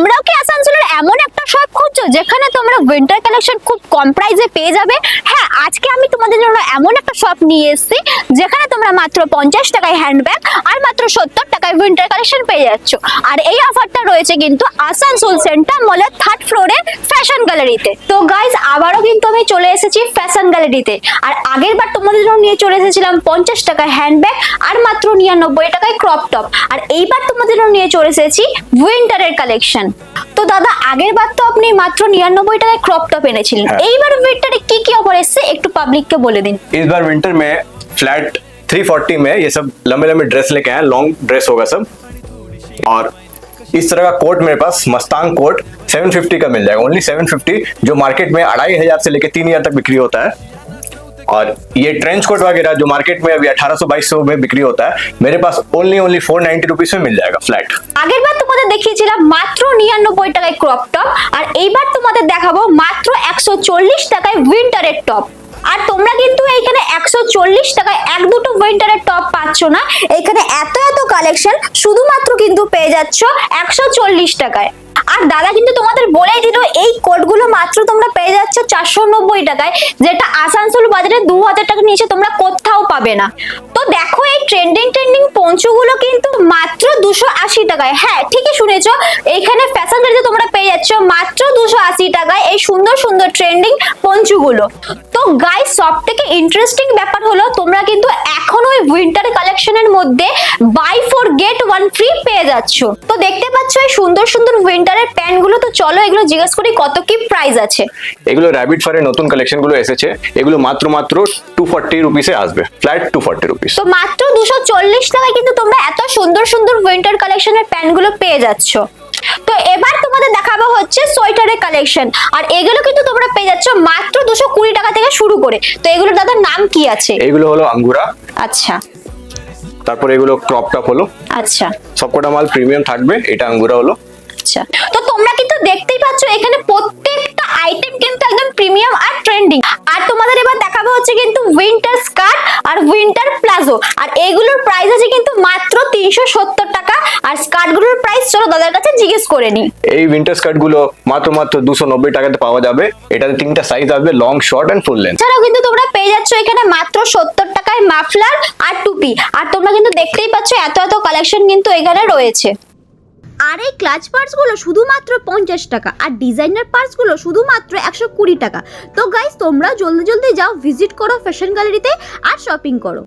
তোমরাও কি আসানসোলের এমন একটা শপ খুঁজছো যেখানে তোমরা উইন্টার কালেকশন খুব কম প্রাইসে পেয়ে যাবে? হ্যাঁ, আজকে আমি তোমাদের জন্য এমন একটা শপ নিয়ে এসেছি যেখানে তোমরা মাত্র 50 টাকায় হ্যান্ডব্যাগ আর মাত্র 70 টাকায় উইন্টার কালেকশন পেয়ে যাচ্ছ। আর এই অফারটা রয়েছে কিন্তু আসানসোল সেন্টার মলের 3rd ফ্লোরে ফ্যাশন গ্যালারিতে। তো গাইজ, আবারও কিন্তু আমি চলে এসেছি ফ্যাশন গ্যালারিতে। আর আগের বার তোমাদের জন্য নিয়ে চলে এসেছিলাম 50 টাকায় হ্যান্ডব্যাগ আর মাত্র 99 টাকায় ক্রপ টপ। আর এইবার তোমাদের জন্য নিয়ে চলে এসেছি উইন্টারের কালেকশন। তো দাদা, আগের বার তো আপনি মাত্র 99 টাকায় ক্রপ টপ এনেছিলেন, এইবার উইন্টারে কি কি অফার এসেছে একটু পাবলিককে বলে দিন। इस बार विंटर में फ्लैट 340 में ये सब लंबे लंबे ड्रेस लेके आए, लॉन्ग ड्रेस होगा सब। और इस तरह का कोट मेरे पास मस्तांग कोट 750 का मिल जाएगा, ओनली 750, जो मार्केट में 2500 से लेके 3000 तक बिक्री होता है। और ये ट्रेंच कोट वगैरह जो मार्केट में अभी 1800-2200 में बिक्री होता है, मेरे पास ओनली 490 रुपीज में मिल जाएगा फ्लैट। আগের বার তোমাদের দেখিয়েছিলাম মাত্র 99 টাকায় ক্রপ টপ, আর এইবার তোমাদের দেখাবো মাত্র 140 টাকায় উইন্টারের টপ। আর তোমরা কিন্তু এইখানে 140 টাকায় এক দুটো উইন্টারের টপ পাচ্ছ না, এইখানে এত এত কালেকশন শুধুমাত্র কিন্তু পেয়ে যাচ্ছ 140 টাকায়। আর দাদা কিন্তু তোমাদের বলেই দিল এই কোটগুলো মাত্র তোমরা পেয়ে যাচ্ছ 490 টাকায়, যেটা আসানসোল বাজারে 2000 টাকা নিচে তোমরা কোথাও পাবে না। তো দেখো, এই ট্রেন্ডিং পঞ্চগুলো কিন্তু মাত্র 280 টাকায়। হ্যাঁ, ঠিকই শুনেছো, এইখানে ফ্যাশন গ্যালারিতে তোমরা পেয়ে যাচ্ছ মাত্র 280 টাকায় এই সুন্দর সুন্দর ট্রেন্ডিং পঞ্চগুলো। তো গাইস, সবথেকে ইন্টারেস্টিং ব্যাপার হলো তোমরা কিন্তু এখন ওই উইন্টার কালেকশনের মধ্যে বাই 4 গেট 1 ফ্রি পেয়ে যাচ্ছ। তো দেখতে পাচ্ছ এই সুন্দর সুন্দর উইন্টারের প্যান্ট গুলো। তো চলো এগুলো জিজ্ঞেস করি কত কি প্রাইস আছে। এগুলো র‍্যাবিট ফারের নতুন কালেকশন গুলো এসেছে, এগুলো মাত্র 240 রুপিসে আসবে, ফ্ল্যাট 240 রুপিস। তো মাত্র 240 টাকায় কিন্তু তোমরা এত সুন্দর সুন্দর উইন্টার কালেকশনের প্যান্ট গুলো পেয়ে যাচ্ছ। তো এবার তোমাদের দেখাবো হচ্ছে সোয়েটারের কালেকশন, আর এগুলো কিন্তু তোমরা পেয়ে যাচ্ছ মাত্র 220 টাকা থেকে শুরু করে। তো এগুলোর দাদা নাম কি আছে? এগুলো হলো আঙ্গুরা। আচ্ছা, তারপর এগুলো ক্রপ টপ হলো। আচ্ছা, সবকটা মাল প্রিমিয়াম থাকবে, এটা আঙ্গুরা হলো। আচ্ছা, তো তোমরা কিন্তু দেখতেই পাচ্ছ এখানে প্রত্যেকটা আইটেম কিন্তু একদম প্রিমিয়াম আর ট্রেন্ডিং। আর তোমাদের এবার দেখাবো হচ্ছে কিন্তু উইন্টার স্কার্ট আর উইন্টার প্লাজো, আর এগুলোর প্রাইস আছে কিন্তু মাত্র 370 টাকা। আর স্কার্ট গুলোর প্রাইস চলো দাদার কাছে জিজ্ঞেস করে নি। এই উইন্টার স্কার্ট গুলো মাত্র 290 টাকাতে পাওয়া যাবে। এটাতে 3টা সাইজ আসবে, long, short and full length. এছাড়াও কিন্তু তোমরা পেয়ে যাচ্ছ এখানে মাত্র 70 টাকায় মাফলার আর টুপি। আর তোমরা কিন্তু দেখতেই পাচ্ছ এত এত কালেকশন কিন্তু এখানে রয়েছে। আর এই ক্লাচ পার্টস গুলো শুধুমাত্র 50 টাকা, আর ডিজাইনার পার্টস গুলো শুধুমাত্র 120 টাকা। তো গাইস, তোমরা জলদি জলদি যাও, ভিজিট করো ফ্যাশন গ্যালারিতে আর শপিং করো।